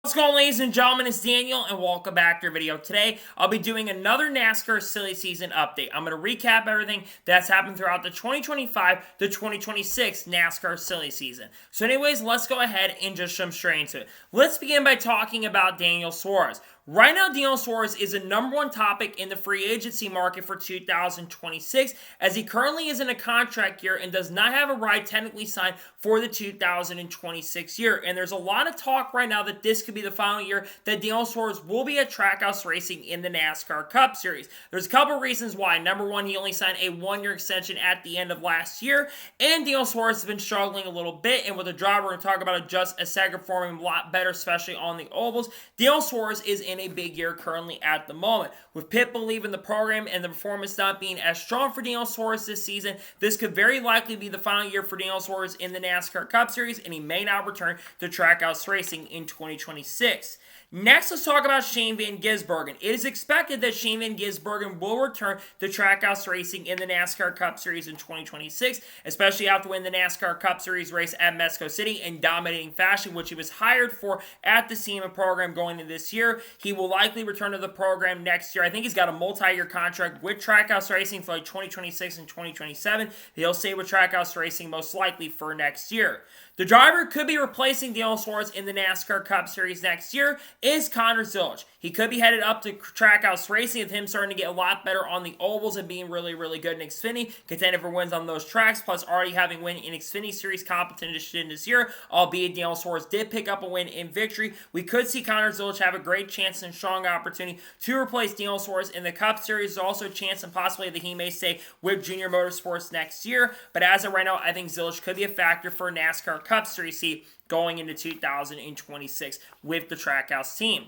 What's going on, ladies and gentlemen? It's Daniel, and welcome back to our video. Today, I'll be doing another NASCAR silly season update. I'm going to recap everything that's happened throughout the 2025 to 2026 NASCAR silly season. So anyways, let's go ahead and just jump straight into it. Let's begin by talking about Daniel Suarez. Right now, Daniel Suarez is the number one topic in the free agency market for 2026, as he currently is in a contract year and does not have a ride technically signed for the 2026 year. And there's a lot of talk right now that this could be the final year that Daniel Suarez will be at Trackhouse Racing in the NASCAR Cup Series. There's a couple reasons why. Number one, he only signed a one-year extension at the end of last year, and Daniel Suarez has been struggling a little bit, and with the driver we're going to talk about it just a second, performing a lot better, especially on the ovals. Daniel Suarez is in a big year currently at the moment. With Pitbull leaving the program and the performance not being as strong for Daniel Suarez this season, this could very likely be the final year for Daniel Suarez in the NASCAR Cup Series, and he may not return to Trackhouse Racing in 2026. Next, let's talk about Shane Van Gisbergen. It is expected that Shane Van Gisbergen will return to Trackhouse Racing in the NASCAR Cup Series in 2026, especially after winning the NASCAR Cup Series race at Mexico City in dominating fashion, which he was hired for at the SEMA program going into this year. He will likely return to the program next year. I think he's got a multi-year contract with Trackhouse Racing for like 2026 and 2027. He'll stay with Trackhouse Racing most likely for next year. The driver could be replacing Daniel Suarez in the NASCAR Cup Series next year is Connor Zilisch. He could be headed up to Trackhouse Racing with him starting to get a lot better on the ovals and being really, really good in Xfinity, contending for wins on those tracks, plus already having win in Xfinity Series competition this year, albeit Daniel Suarez did pick up a win in victory. We could see Connor Zilisch have a great chance and strong opportunity to replace Daniel Suarez in the Cup Series. There's also a chance and possibility that he may stay with Junior Motorsports next year, but as of right now, I think Zilisch could be a factor for NASCAR Cup Series seat going into 2026 with the Trackhouse team.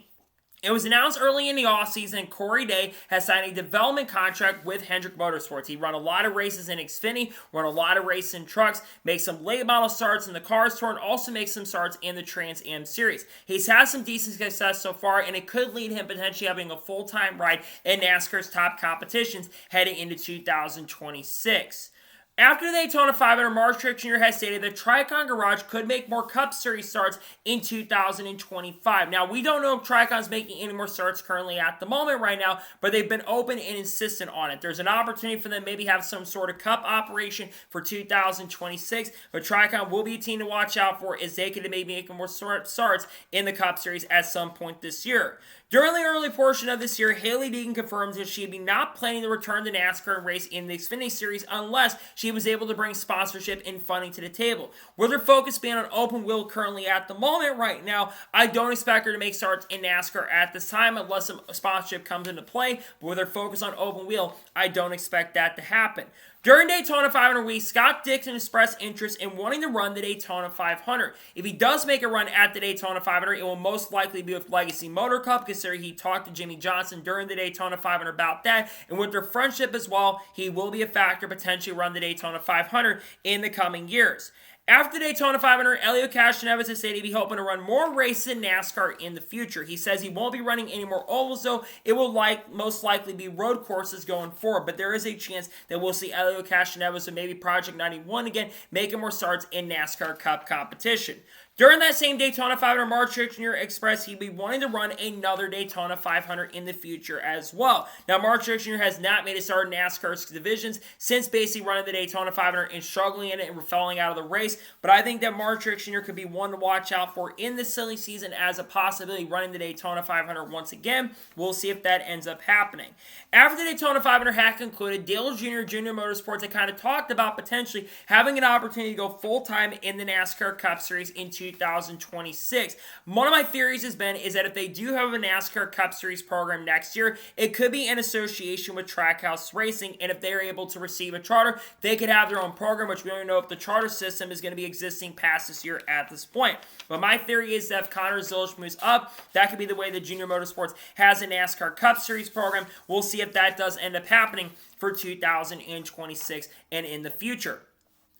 It was announced early in the offseason Corey Day has signed a development contract with Hendrick Motorsports. He run a lot of races in Xfinity, run a lot of races in trucks, makes some late model starts in the Cars Tour, and also makes some starts in the Trans Am Series. He's had some decent success so far, and it could lead him potentially having a full-time ride in NASCAR's top competitions heading into 2026. After the Daytona 500, Mark Truex Jr. has stated that Tricon Garage could make more Cup Series starts in 2025. Now, we don't know if Tricon's making any more starts currently at the moment right now, but they've been open and insistent on it. There's an opportunity for them to maybe have some sort of Cup operation for 2026, but Tricon will be a team to watch out for as they could maybe make more starts in the Cup Series at some point this year. During the early portion of this year, Hailie Deegan confirms that she'd be not planning to return to NASCAR and race in the Xfinity Series unless she was able to bring sponsorship and funding to the table. With her focus being on open wheel currently at the moment right now, I don't expect her to make starts in NASCAR at this time unless some sponsorship comes into play, but with her focus on open wheel, I don't expect that to happen. During Daytona 500 week, Scott Dixon expressed interest in wanting to run the Daytona 500. If he does make a run at the Daytona 500, it will most likely be with Legacy Motor Cup, considering he talked to Jimmy Johnson during the Daytona 500 about that, and with their friendship as well, he will be a factor potentially run the Daytona 500 in the coming years. After the Daytona 500, Helio Castroneves has said he'd be hoping to run more races in NASCAR in the future. He says he won't be running any more ovals, though. It will most likely be road courses going forward, but there is a chance that we'll see Helio Castroneves and maybe Project 91 again making more starts in NASCAR Cup competition. During that same Daytona 500, Mark Truex Jr. expressed he'd be wanting to run another Daytona 500 in the future as well. Now, Mark Truex Jr. has not made a start in NASCAR's divisions since basically running the Daytona 500 and struggling in it and falling out of the race, but I think that Mark Truex Jr. could be one to watch out for in this silly season as a possibility running the Daytona 500 once again. We'll see if that ends up happening. After the Daytona 500 had concluded, Dale Jr., Junior Motorsports had kind of talked about potentially having an opportunity to go full-time in the NASCAR Cup Series in 2026. One of my theories is that if they do have a NASCAR Cup Series program next year, it could be in association with Trackhouse Racing, and if they're able to receive a charter, they could have their own program, which we don't even know if the charter system is going to be existing past this year at this point. But my theory is that if Connor Zilisch moves up, that could be the way that Junior Motorsports has a NASCAR Cup Series program. We'll see if that does end up happening for 2026 and in the future.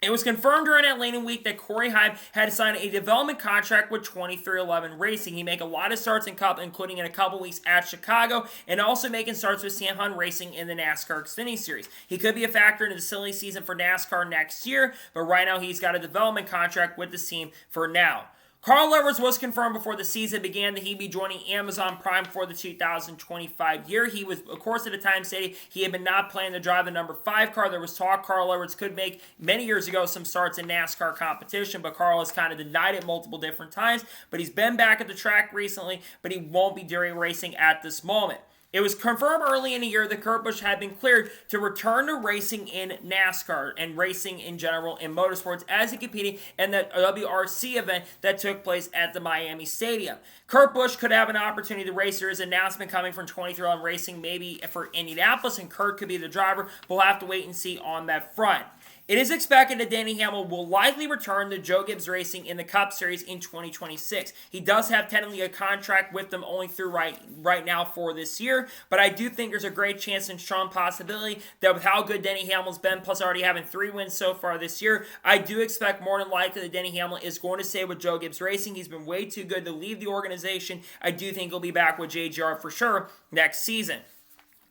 It was confirmed during Atlanta week that Corey Heim had signed a development contract with 2311 Racing. He made a lot of starts in Cup, including in a couple weeks at Chicago, and also making starts with Sam Hunt Racing in the NASCAR Xfinity Series. He could be a factor in the silly season for NASCAR next year, but right now he's got a development contract with the team for now. Carl Edwards was confirmed before the season began that he'd be joining Amazon Prime for the 2025 year. He was, of course, at the time stated he had been not planning to drive the number 5 car. There was talk Carl Edwards could make, many years ago, some starts in NASCAR competition, but Carl has kind of denied it multiple different times. But he's been back at the track recently, but he won't be during racing at this moment. It was confirmed early in the year that Kurt Busch had been cleared to return to racing in NASCAR and racing in general in motorsports as he competed in the WRC event that took place at the Miami Stadium. Kurt Busch could have an opportunity to race. There is an announcement coming from 23 Racing maybe for Indianapolis, and Kurt could be the driver. We'll have to wait and see on that front. It is expected that Denny Hamlin will likely return to Joe Gibbs Racing in the Cup Series in 2026. He does have technically a contract with them only through right now for this year, but I do think there's a great chance and strong possibility that with how good Denny Hamlin's been, plus already having 3 wins so far this year, I do expect more than likely that Denny Hamlin is going to stay with Joe Gibbs Racing. He's been way too good to leave the organization. I do think he'll be back with JGR for sure next season.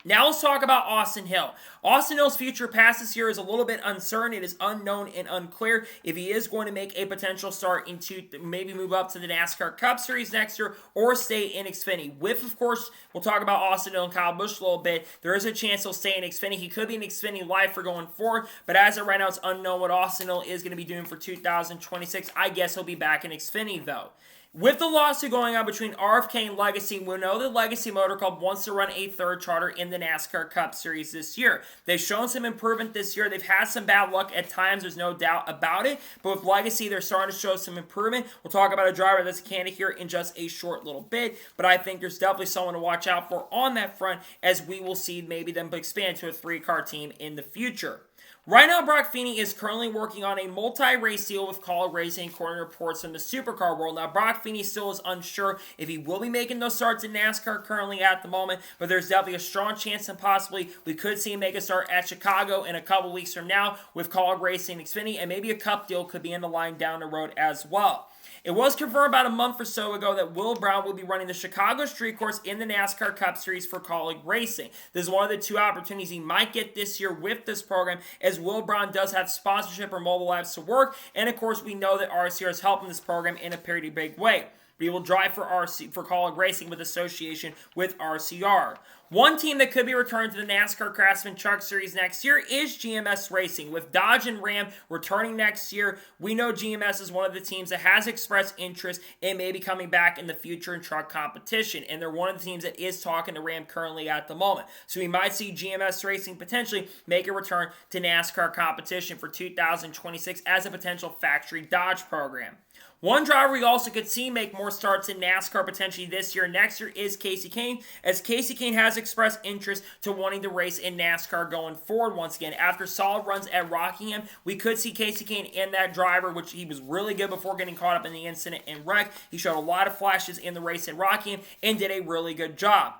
Now let's talk about Austin Hill. Austin Hill's future past this year is a little bit uncertain. It is unknown and unclear if he is going to make a potential start into maybe move up to the NASCAR Cup Series next year or stay in Xfinity. With, of course, we'll talk about Austin Hill and Kyle Busch a little bit. There is a chance he'll stay in Xfinity. He could be in Xfinity live for going forward, but as of right now, it's unknown what Austin Hill is going to be doing for 2026. I guess he'll be back in Xfinity, though. With the lawsuit going on between RFK and Legacy, we know that Legacy Motor Club wants to run a 3rd charter in the NASCAR Cup Series this year. They've shown some improvement this year. They've had some bad luck at times, there's no doubt about it. But with Legacy, they're starting to show some improvement. We'll talk about a driver that's a candidate here in just a short little bit. But I think there's definitely someone to watch out for on that front, as we will see maybe them expand to a 3-car team in the future. Right now, Brock Feeney is currently working on a multi-race deal with Kaulig Racing, according to reports from the supercar world. Now, Brock Feeney still is unsure if he will be making those starts in NASCAR currently at the moment, but there's definitely a strong chance and possibly we could see him make a start at Chicago in a couple weeks from now with Kaulig Racing and Xfinity, and maybe a cup deal could be in the line down the road as well. It was confirmed about a month or so ago that Will Brown will be running the Chicago Street Course in the NASCAR Cup Series for Kaulig Racing. This is one of the 2 opportunities he might get this year with this program, as Will Brown does have sponsorship or mobile labs to work, and of course we know that RCR is helping this program in a pretty big way. He will drive for Kaulig Racing with association with RCR. One team that could be returned to the NASCAR Craftsman Truck Series next year is GMS Racing. With Dodge and Ram returning next year, we know GMS is one of the teams that has expressed interest in maybe coming back in the future in truck competition. And they're one of the teams that is talking to Ram currently at the moment. So we might see GMS Racing potentially make a return to NASCAR competition for 2026 as a potential factory Dodge program. One driver we also could see make more starts in NASCAR potentially this year and next year is Kasey Kahne, as Kasey Kahne has expressed interest to wanting to race in NASCAR going forward once again. After solid runs at Rockingham, we could see Kasey Kahne in that driver, which he was really good before getting caught up in the incident and wreck. He showed a lot of flashes in the race at Rockingham and did a really good job.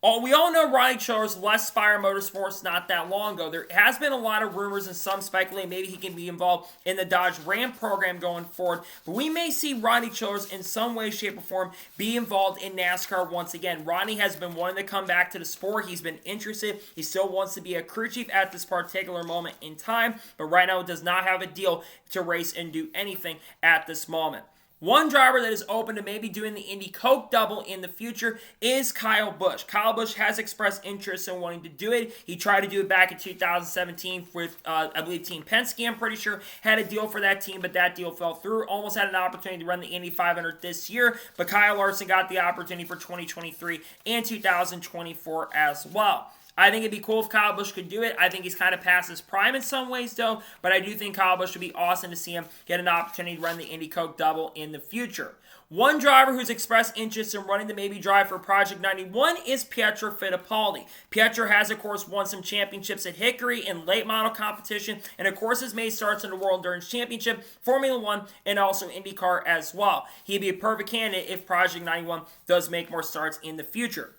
We all know Ronnie Childress left Spire Motorsports not that long ago. There has been a lot of rumors and some speculating maybe he can be involved in the Dodge Ram program going forward. But we may see Ronnie Childress in some way, shape, or form be involved in NASCAR once again. Ronnie has been wanting to come back to the sport. He's been interested. He still wants to be a crew chief at this particular moment in time. But right now does not have a deal to race and do anything at this moment. One driver that is open to maybe doing the Indy Coke double in the future is Kyle Busch. Kyle Busch has expressed interest in wanting to do it. He tried to do it back in 2017 with, I believe, Team Penske, I'm pretty sure, had a deal for that team, but that deal fell through. Almost had an opportunity to run the Indy 500 this year, but Kyle Larson got the opportunity for 2023 and 2024 as well. I think it'd be cool if Kyle Busch could do it. I think he's kind of past his prime in some ways, though. But I do think Kyle Busch would be awesome to see him get an opportunity to run the Indy Coke double in the future. One driver who's expressed interest in running the maybe drive for Project 91 is Pietro Fittipaldi. Pietro has, of course, won some championships at Hickory in late model competition, and of course has made starts in the World Endurance Championship, Formula One, and also IndyCar as well. He'd be a perfect candidate if Project 91 does make more starts in the future.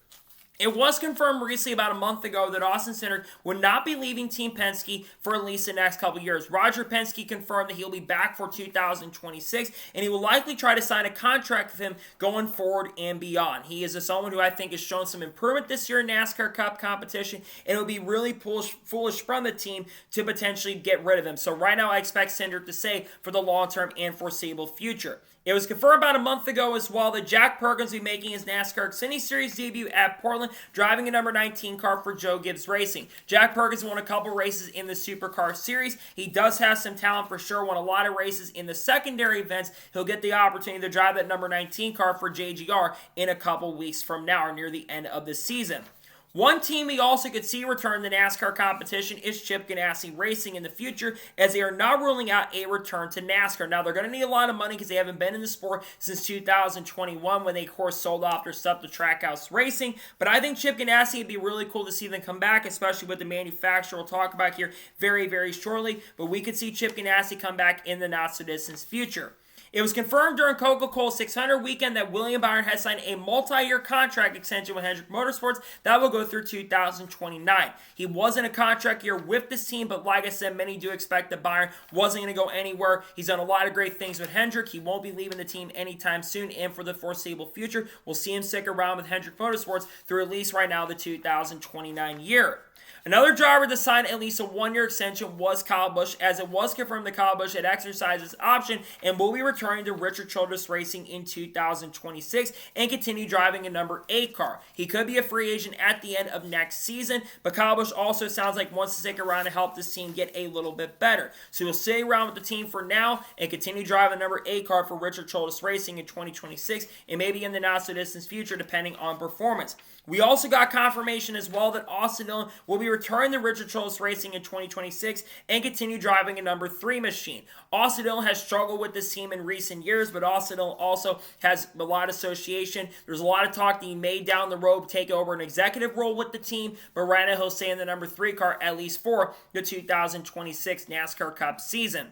It was confirmed recently about a month ago that Austin Cindric would not be leaving Team Penske for at least the next couple years. Roger Penske confirmed that he'll be back for 2026, and he will likely try to sign a contract with him going forward and beyond. He is someone who I think has shown some improvement this year in NASCAR Cup competition, and it would be really foolish from the team to potentially get rid of him. So right now I expect Cindric to stay for the long-term and foreseeable future. It was confirmed about a month ago as well that Jack Perkins will be making his NASCAR Xfinity Series debut at Portland, driving a number 19 car for Joe Gibbs Racing. Jack Perkins won a couple races in the Supercar Series. He does have some talent for sure, won a lot of races in the secondary events. He'll get the opportunity to drive that number 19 car for JGR in a couple weeks from now or near the end of the season. One team we also could see return to NASCAR competition is Chip Ganassi Racing in the future, as they are not ruling out a return to NASCAR. Now, they're going to need a lot of money because they haven't been in the sport since 2021 when they, of course, sold off their stuff to Trackhouse Racing. But I think Chip Ganassi would be really cool to see them come back, especially with the manufacturer we'll talk about here very, very shortly. But we could see Chip Ganassi come back in the not-so-distant future. It was confirmed during Coca-Cola 600 weekend that William Byron has signed a multi-year contract extension with Hendrick Motorsports that will go through 2029. He was in a contract year with this team, but like I said, many do expect that Byron wasn't going to go anywhere. He's done a lot of great things with Hendrick. He won't be leaving the team anytime soon, and for the foreseeable future, we'll see him stick around with Hendrick Motorsports through at least right now the 2029 year. Another driver to sign at least a one-year extension was Kyle Busch, as it was confirmed that Kyle Busch had exercised his option and will be returning to Richard Childress Racing in 2026 and continue driving a number 8 car. He could be a free agent at the end of next season, but Kyle Busch also sounds like wants to stick around to help this team get a little bit better. So he'll stay around with the team for now and continue driving the number 8 car for Richard Childress Racing in 2026 and maybe in the not-so-distant future depending on performance. We also got confirmation as well that Austin Dillon will be returning to Richard Childress Racing in 2026 and continue driving a number 3 machine. Austin Dillon has struggled with this team in recent years, but Austin Dillon also has a lot of association. There's a lot of talk that he may down the road take over an executive role with the team, but right now he'll stay in the number 3 car at least for the 2026 NASCAR Cup season.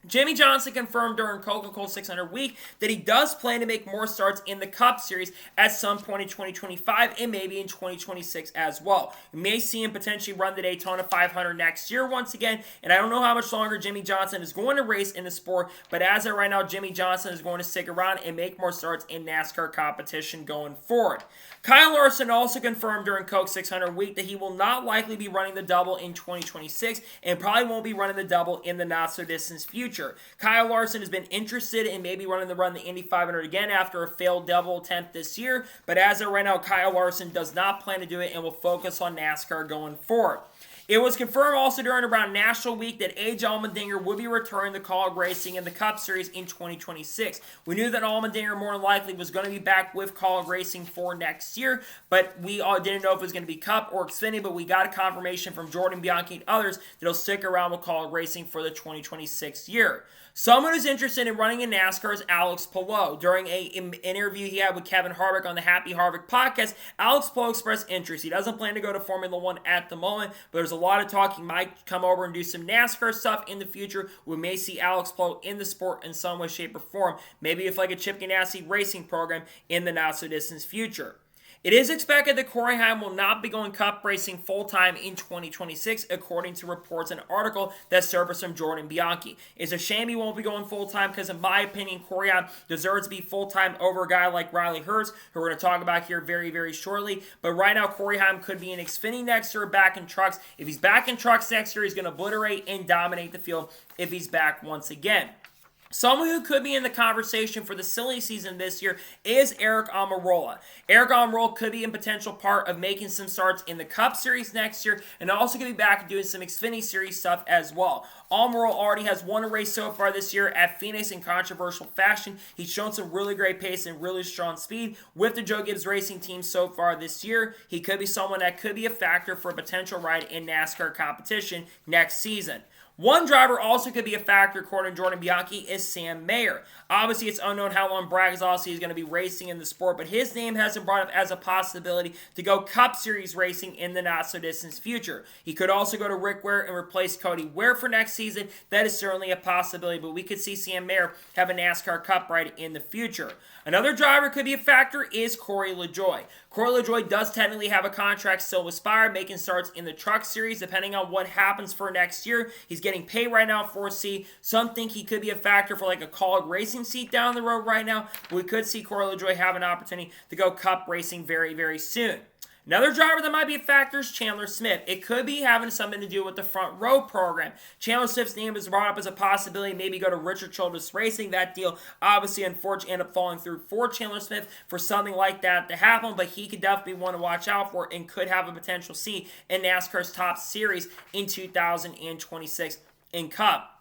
Jimmie Johnson confirmed during Coca-Cola 600 week that he does plan to make more starts in the Cup Series at some point in 2025 and maybe in 2026 as well. We may see him potentially run the Daytona 500 next year once again, and I don't know how much longer Jimmie Johnson is going to race in the sport, but as of right now, Jimmie Johnson is going to stick around and make more starts in NASCAR competition going forward. Kyle Larson also confirmed during Coke 600 week that he will not likely be running the double in 2026 and probably won't be running the double in the not-so-distant future. Kyle Larson has been interested in maybe run the Indy 500 again after a failed double attempt this year, but as of right now, Kyle Larson does not plan to do it and will focus on NASCAR going forward. It was confirmed also during around National Week that Allmendinger would be returning to Kaulig Racing in the Cup Series in 2026. We knew that Allmendinger more than likely was going to be back with Kaulig Racing for next year, but we all didn't know if it was going to be Cup or Xfinity, but we got a confirmation from Jordan Bianchi and others that he'll stick around with Kaulig Racing for the 2026 year. Someone who's interested in running in NASCAR is Alex Palou. During an interview he had with Kevin Harvick on the Happy Harvick podcast, Alex Palou expressed interest. He doesn't plan to go to Formula One at the moment, but there's a lot of talk he might come over and do some NASCAR stuff in the future. We may see Alex Palou in the sport in some way, shape, or form. Maybe if like a Chip Ganassi Racing program in the not-so-distant future. It is expected that Corey Heim will not be going Cup racing full-time in 2026, according to reports and an article that surfaced from Jordan Bianchi. It's a shame he won't be going full-time because, in my opinion, Corey Heim deserves to be full-time over a guy like Riley Herbst, who we're going to talk about here very, very shortly. But right now, Corey Heim could be in Xfinity next year, back in trucks. If he's back in trucks next year, he's going to obliterate and dominate the field if he's back once again. Someone who could be in the conversation for the silly season this year is Aric Almirola. Aric Almirola could be a potential part of making some starts in the Cup Series next year and also going to be back doing some Xfinity Series stuff as well. Almirola already has won a race so far this year at Phoenix in controversial fashion. He's shown some really great pace and really strong speed with the Joe Gibbs Racing team so far this year. He could be someone that could be a factor for a potential ride in NASCAR competition next season. One driver also could be a factor, according to Jordan Bianchi, is Sam Mayer. Obviously, it's unknown how long Brad Keselowski is going to be racing in the sport, but his name has been brought up as a possibility to go Cup Series racing in the not-so-distant future. He could also go to Rick Ware and replace Cody Ware for next season. That is certainly a possibility, but we could see Sam Mayer have a NASCAR Cup ride in the future. Another driver could be a factor is Corey LaJoie. Corey LaJoie does technically have a contract still with Spire, making starts in the Truck Series, depending on what happens for next year. He's getting paid right now for C. Some think he could be a factor for like a Kaulig Racing seat down the road right now. We could see Corey LaJoie have an opportunity to go Cup racing very, very soon. Another driver that might be a factor is Chandler Smith. It could be having something to do with the front row program. Chandler Smith's name is brought up as a possibility, maybe go to Richard Childress Racing. That deal obviously unfortunately ended up falling through for Chandler Smith for something like that to happen, but he could definitely be one to watch out for and could have a potential seat in NASCAR's top series in 2026 in Cup.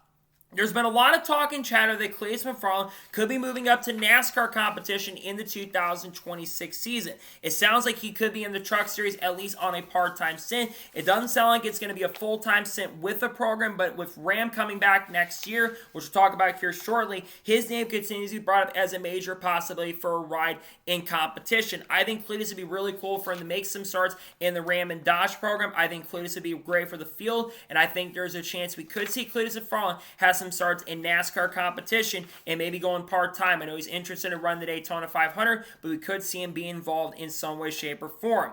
There's been a lot of talk and chatter that Cletus McFarland could be moving up to NASCAR competition in the 2026 season. It sounds like he could be in the Truck Series at least on a part-time stint. It doesn't sound like it's going to be a full-time stint with the program, but with Ram coming back next year, which we'll talk about here shortly, his name continues to be brought up as a major possibility for a ride in competition. I think Cletus would be really cool for him to make some starts in the Ram and Dodge program. I think Cletus would be great for the field, and I think there's a chance we could see Cletus McFarland has some starts in NASCAR competition and maybe going part-time. I know he's interested in running the Daytona 500, but we could see him be involved in some way, shape, or form.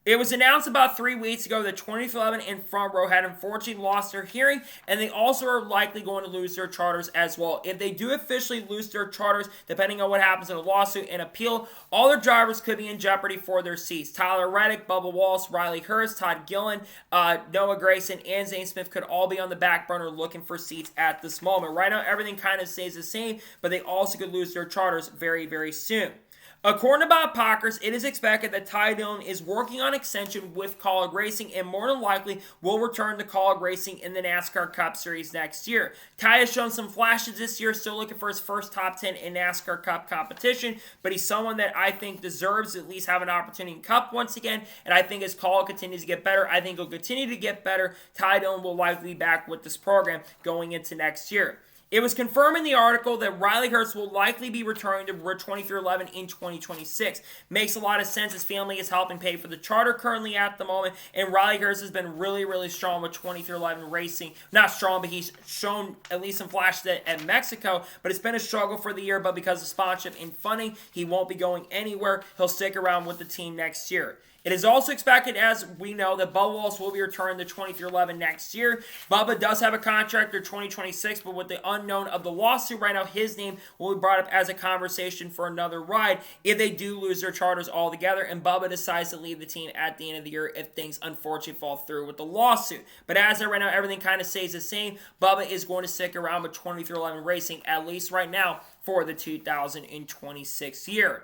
It was announced about 3 weeks ago that 2011 and Front Row had unfortunately lost their hearing, and they also are likely going to lose their charters as well. If they do officially lose their charters, depending on what happens in a lawsuit and appeal, all their drivers could be in jeopardy for their seats. Tyler Reddick, Bubba Wallace, Riley Herbst, Todd Gilliland, Noah Gragson, and Zane Smith could all be on the back burner looking for seats at this moment. Right now, everything kind of stays the same, but they also could lose their charters very, very soon. According to Bob Pockers, it is expected that Ty Dillon is working on extension with Kaulig Racing and more than likely will return to Kaulig Racing in the NASCAR Cup Series next year. Ty has shown some flashes this year, still looking for his first top 10 in NASCAR Cup competition, but he's someone that I think deserves to at least have an opportunity in Cup once again, and I think as Kaulig continues to get better, I think he'll continue to get better. Ty Dillon will likely be back with this program going into next year. It was confirmed in the article that Riley Herbst will likely be returning to 2311 in 2026. Makes a lot of sense. His family is helping pay for the charter currently at the moment, and Riley Herbst has been really, really strong with 2311 Racing. Not strong, but he's shown at least some flashes at Mexico, but it's been a struggle for the year, but because of sponsorship and funding, he won't be going anywhere. He'll stick around with the team next year. It is also expected, as we know, that Bubba Wallace will be returning to 2311 next year. Bubba does have a contract through 2026, but with the unknown of the lawsuit right now, his name will be brought up as a conversation for another ride if they do lose their charters altogether and Bubba decides to leave the team at the end of the year if things unfortunately fall through with the lawsuit. But as of right now, everything kind of stays the same. Bubba is going to stick around with 2311 Racing, at least right now, for the 2026 year.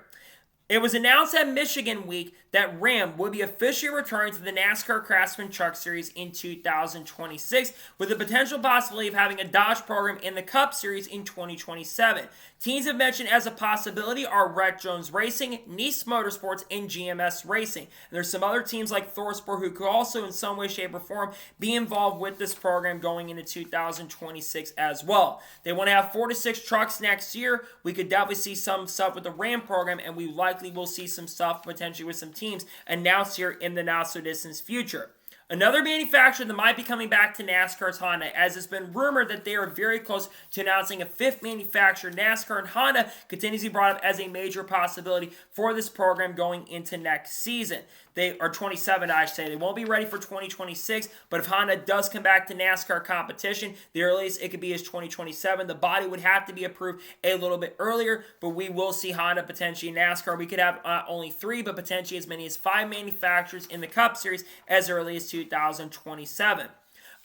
It was announced at Michigan Week that Ram would be officially returning to the NASCAR Craftsman Truck Series in 2026, with the potential possibility of having a Dodge program in the Cup Series in 2027. Teams have mentioned as a possibility are Rhett Jones Racing, Nice Motorsports, and GMS Racing. And there's some other teams like Thorsport who could also in some way, shape, or form be involved with this program going into 2026 as well. They want to have 4 to 6 trucks next year. We could definitely see some stuff with the Ram program, and we likely will see some stuff potentially with some teams announced here in the not-so-distant future. Another manufacturer that might be coming back to NASCAR is Honda, as it's been rumored that they are very close to announcing a 5th manufacturer. NASCAR and Honda continues to be brought up as a major possibility for this program going into next season. They are 27, I should say. They won't be ready for 2026, but if Honda does come back to NASCAR competition, the earliest it could be is 2027. The body would have to be approved a little bit earlier, but we will see Honda potentially in NASCAR. We could have not only 3, but potentially as many as 5 manufacturers in the Cup Series as early as 2027.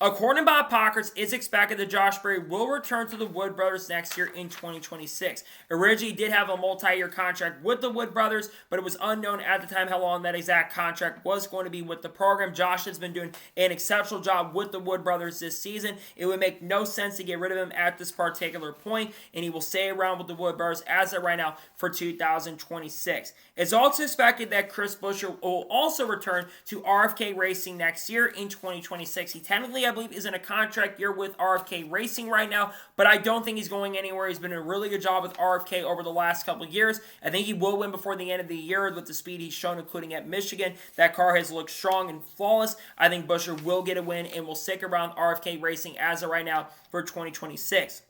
According to Bob Pockers, it's expected that Josh Berry will return to the Wood Brothers next year in 2026. Originally, he did have a multi-year contract with the Wood Brothers, but it was unknown at the time how long that exact contract was going to be with the program. Josh has been doing an exceptional job with the Wood Brothers this season. It would make no sense to get rid of him at this particular point, and he will stay around with the Wood Brothers as of right now for 2026. It's also expected that Chris Buescher will also return to RFK Racing next year in 2026. He technically, I believe, is in a contract year with RFK Racing right now, but I don't think he's going anywhere. He's been doing a really good job with RFK over the last couple of years. I think he will win before the end of the year with the speed he's shown, including at Michigan. That car has looked strong and flawless. I think Buescher will get a win and will stick around RFK Racing as of right now for 2026.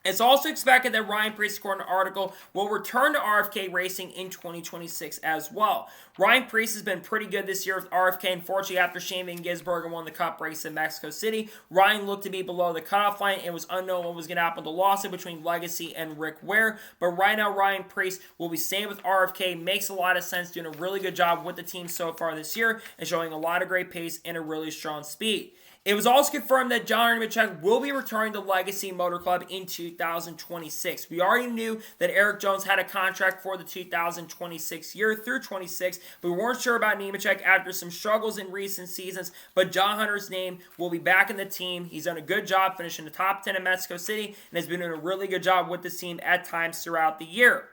It's also expected that Ryan Preece, according to the article, will return to RFK Racing in 2026 as well. Ryan Preece has been pretty good this year with RFK. Unfortunately, after Shane Van Gisbergen won the Cup race in Mexico City, Ryan looked to be below the cutoff line. It was unknown what was going to happen with the lawsuit between Legacy and Rick Ware. But right now, Ryan Preece will be staying with RFK. Makes a lot of sense, doing a really good job with the team so far this year and showing a lot of great pace and a really strong speed. It was also confirmed that John Nemechek will be returning to Legacy Motor Club in 2026. We already knew that Erik Jones had a contract for the 2026 year through 26, but we weren't sure about Nemechek after some struggles in recent seasons. But John Hunter's name will be back in the team. He's done a good job finishing the top 10 in Mexico City and has been doing a really good job with the team at times throughout the year.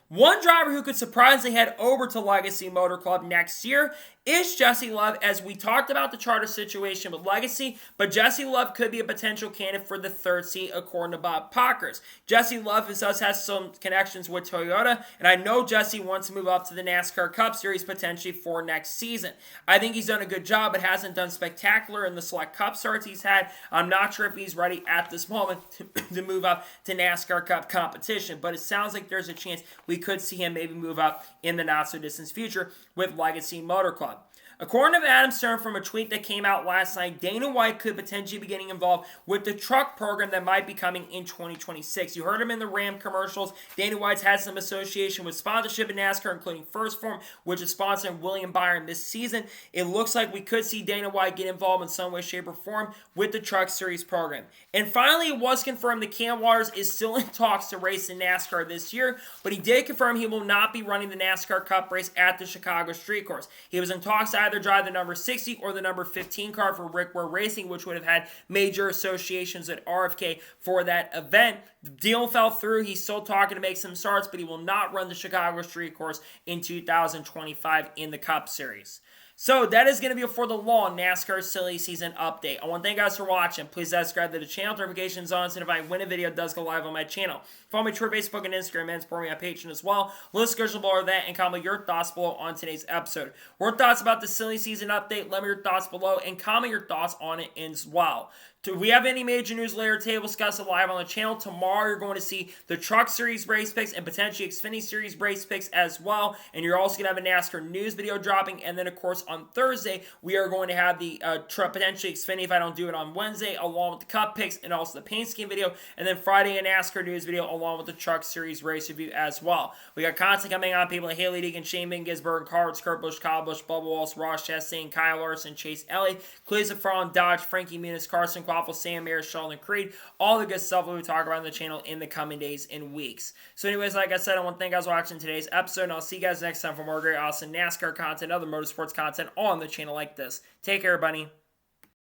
One driver who could surprisingly head over to Legacy Motor Club next year is Jesse Love, as we talked about the charter situation with Legacy, but Jesse Love could be a potential candidate for the third seat, according to Bob Pockers. Jesse Love has some connections with Toyota, and I know Jesse wants to move up to the NASCAR Cup Series potentially for next season. I think he's done a good job, but hasn't done spectacular in the select Cup starts he's had. I'm not sure if he's ready at this moment to move up to NASCAR Cup competition, but it sounds like there's a chance we could see him maybe move up in the not-so-distant future with Legacy Motor Club. According to Adam Stern, from a tweet that came out last night, Dana White could potentially be getting involved with the truck program that might be coming in 2026. You heard him in the Ram commercials. Dana White's had some association with sponsorship in NASCAR, including First Form, which is sponsoring William Byron this season. It looks like we could see Dana White get involved in some way, shape, or form with the Truck Series program. And finally, it was confirmed that Cam Waters is still in talks to race in NASCAR this year, but he did confirm he will not be running the NASCAR Cup race at the Chicago Street Course. He was in talks to either drive the number 60 or the number 15 car for Rick Ware Racing, which would have had major associations at RFK for that event. The deal fell through. He's still talking to make some starts, but he will not run the Chicago Street Course in 2025 in the Cup Series. So that is going to be it for the long NASCAR Silly Season update. I want to thank you guys for watching. Please subscribe to the channel, notifications on, so if I win a video, it does go live on my channel. Follow me on Twitter, Facebook, and Instagram, and support me on Patreon as well. List description below that, and comment your thoughts below on today's episode. What thoughts about the Silly Season update? Let me know your thoughts below, and comment your thoughts on it as well. If we have any major news later today, we'll discuss it live on the channel. Tomorrow, you're going to see the Truck Series race picks and potentially Xfinity Series race picks as well. And you're also going to have a NASCAR news video dropping. And then, of course, on Thursday, we are going to have the potentially Xfinity, if I don't do it on Wednesday, along with the Cup picks and also the paint scheme video. And then Friday, a NASCAR news video along with the Truck Series race review as well. We got content coming on people like Haley Deegan, Shane Van Gisbergen, Kurt Busch, Kyle Busch, Bubba Wallace, Ross Chastain, Kyle Larson, Chase Elliott, Cletus McFarland, Dodge, Frankie Muniz, Carson Quaffle, Sam Mayer, Sheldon Creed, all the good stuff that we talk about on the channel in the coming days and weeks. So anyways, like I said, I want to thank you guys for watching today's episode, and I'll see you guys next time for more great, awesome NASCAR content, other motorsports content on the channel like this. Take care, everybody.